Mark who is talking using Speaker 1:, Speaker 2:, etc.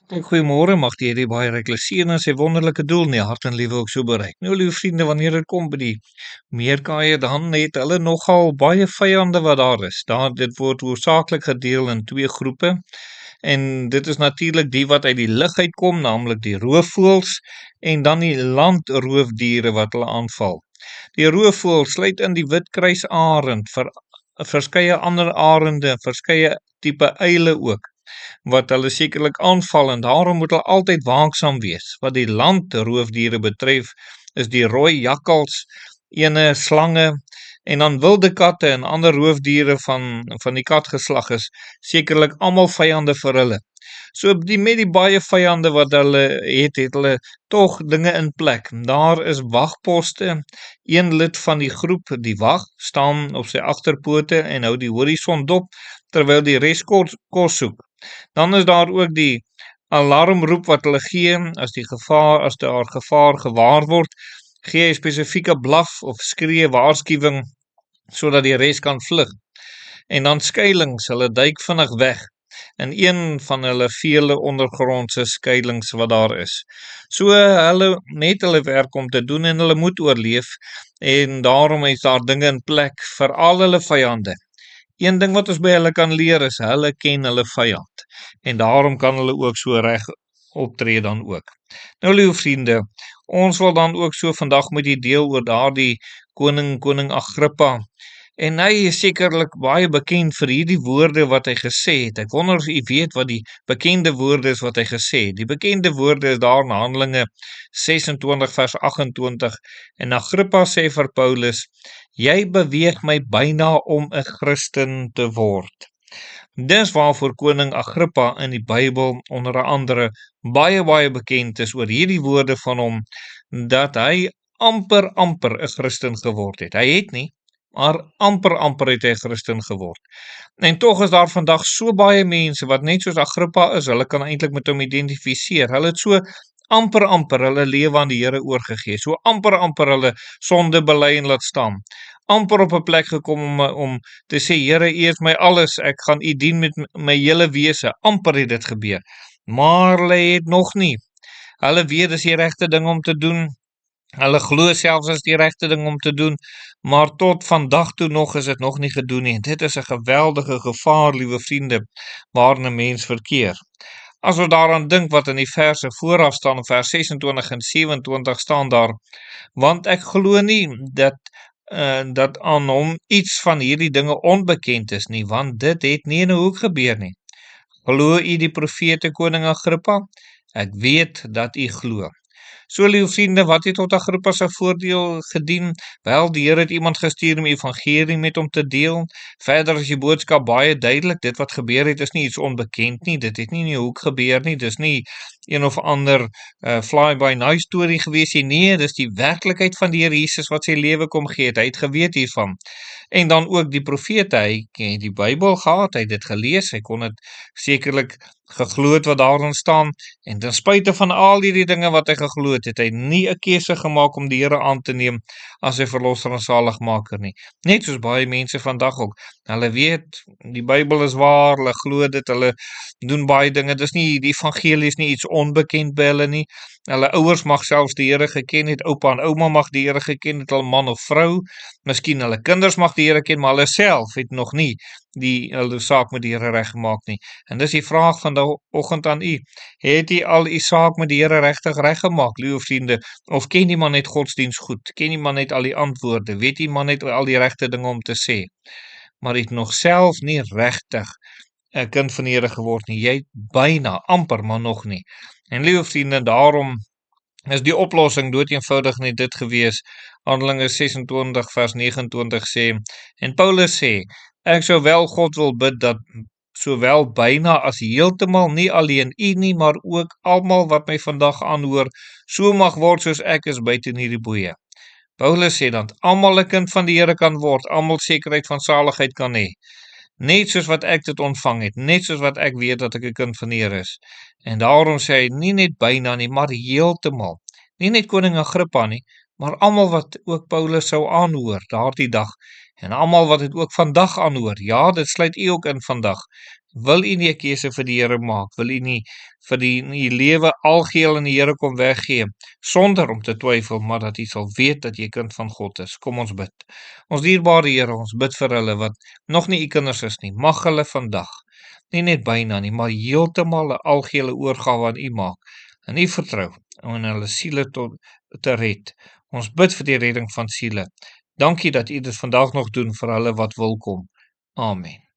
Speaker 1: Goeiemôre, mag die Here baie ryk seën en sy wonderlike doel in die hart en lewe ook so bereik. Nou liewe vriende, wanneer dit kom by die meerkaaie, dan het hulle nogal baie vyande wat daar is. Dit word hoofsaaklik gedeel in twee groepe. En dit is natuurlik die wat uit die lug uitkom, naamlik die roofvoëls en dan die landroofdiere wat hulle aanval. Die roofvoëls sluit in die witkruisarend, verskeie ander arende, verskeie tipe uile ook, wat hulle sekerlik aanval en daarom moet hulle altyd waaksaam wees. Wat die landroofdiere betref, is die rooi jakkals, ene slange en dan wilde katte en ander roofdiere van die katgeslag is sekerlik almal vyande vir hulle. So met die baie vyande wat hulle het hulle tog dinge in plek. Daar is wagposte. Een lid van die groep, die wag, staan op sy agterpote en hou die horison dop terwyl die res kos soek. Dan is daar ook die alarmroep wat hulle gee as daar gevaar gewaar word, gee hy spesifieke blaf of skree waarskuwing sodat die res kan vlug. En dan skuilings, hulle duik vinnig weg in een van hulle vele ondergrondse skuilings wat daar is. So hulle net hulle werk om te doen en hulle moet oorleef en daarom is daar dinge in plek vir al hulle vyande. Een ding wat ons by hulle kan leer is, hulle ken hulle vyand en daarom kan hulle ook so reg optree dan ook. Nou liewe vriende, ons wil dan ook so vandag met die deel oor daardie koning Agrippa. En hy is sekerlik baie bekend vir hierdie woorde wat hy gesê het. Ek wonder of u weet wat die bekende woorde is wat hy gesê het. Die bekende woorde is daar in Handelinge 26 vers 28 en Agrippa sê vir Paulus, jy beweeg my byna om 'n Christen te word. Dis waarvoor koning Agrippa in die Bybel onder andere baie bekend is oor hierdie woorde van hom, dat hy amper 'n Christen geword het. Hy het nie, maar amper het hy Christen geword. En tog is daar vandag so baie mense wat net soos Agrippa is, hulle kan eintlik met hom identifiseer. Hulle het so amper hulle lewe aan die Here oorgegee, so amper hulle sonde bely en laat staan. Amper op 'n plek gekom om te sê, Here, U is my alles, ek gaan U dien met my hele wese. Amper het dit gebeur, maar hulle het nog nie. Hulle weet dis die regte ding om te doen. Hulle glo selfs as die regte ding om te doen, maar tot vandag toe nog is dit nog nie gedoen nie. En dit is 'n geweldige gevaar, liewe vriende, waarin 'n mens verkeer. As ons daaraan dink wat in die verse vooraf staan, vers 26 en 27 staan daar, want ek glo nie dat aan hom iets van hierdie dinge onbekend is nie, want dit het nie in 'n hoek gebeur nie. Glo u die profete koning Agrippa? Ek weet dat u glo. So liewe vriende, wat het tot Agrippa se voordeel gedien? Wel, die Here het iemand gestuur om evangelie met hom te deel. Verder is die boodskap baie duidelik, dit wat gebeur het is nie iets onbekend nie, dit het nie in die hoek gebeur nie, dis nie een of ander fly-by-night storie gewees nie, nee, dis die werklikheid van die Here Jesus wat sy lewe kom gee het, hy het geweet hiervan. En dan ook die profete, hy het die Bybel gehad, hy het dit gelees, hy kon dit sekerlik geglo het wat daarin staan, en ten spyte van al hierdie dinge wat hy geglo het hy nie 'n keuse gemaak om die Here aan te neem as sy verlosser en saligmaker nie. Net soos baie mense vandag ook. Hulle weet, die Bybel is waar, hulle glo dit, hulle doen baie dinge, dis nie, die evangelie is nie iets onbekend by hulle nie. Hulle ouers mag selfs die Here geken het, oupa en ouma mag die Here geken het, al man of vrou, miskien hulle kinders mag die Here ken, maar hulle self het nog nie hulle saak met die Here reggemaak nie. En dis die vraag van die oggend aan u, het u al u saak met die Here regtig reggemaak, liewe vriende, of ken u maar net godsdiens goed, ken u maar net al die antwoorde, weet u maar net al die regte dinge om te sê, maar u het nog self nie regtig 'n kind van die Here geword nie, jy het byna, amper, maar nog nie. En liewe vriende, daarom is die oplossing doeteenvoudig net dit gewees. Handelinge 26 vers 29 sê, en Paulus sê, ek sou wel God wil bid dat sowel byna as heeltemal nie alleen u nie, maar ook almal wat my vandag aanhoor, so mag word soos ek is buite hierdie boeye. Paulus sê dat almal 'n kind van die Here kan word, almal sekerheid van saligheid kan hê. Net soos wat ek dit ontvang het, net soos wat ek weet dat ek 'n kind van die Here is. En daarom sê hy, nie net byna nie, maar heeltemal. Nie net koning Agrippa nie, maar almal wat ook Paulus sou aanhoor daardie dag, en almal wat dit ook vandag aanhoor, ja, dit sluit u ook in vandag. Wil u nie 'n keuse vir die Here maak? Wil u nie vir die lewe algeheel aan die Here kom weggee, sonder om te twyfel, maar dat u sal weet dat jy kind van God is? Kom ons bid. Ons dierbare Here, ons bid vir hulle wat nog nie u kinders is nie. Mag hulle vandag, nie net byna nie, maar heeltemal 'n algehele oorgawe aan u maak, en u vertrou om hulle siele te red. Ons bid vir die redding van siele. Dankie dat u dit vandag nog doen vir hulle wat wil kom. Amen.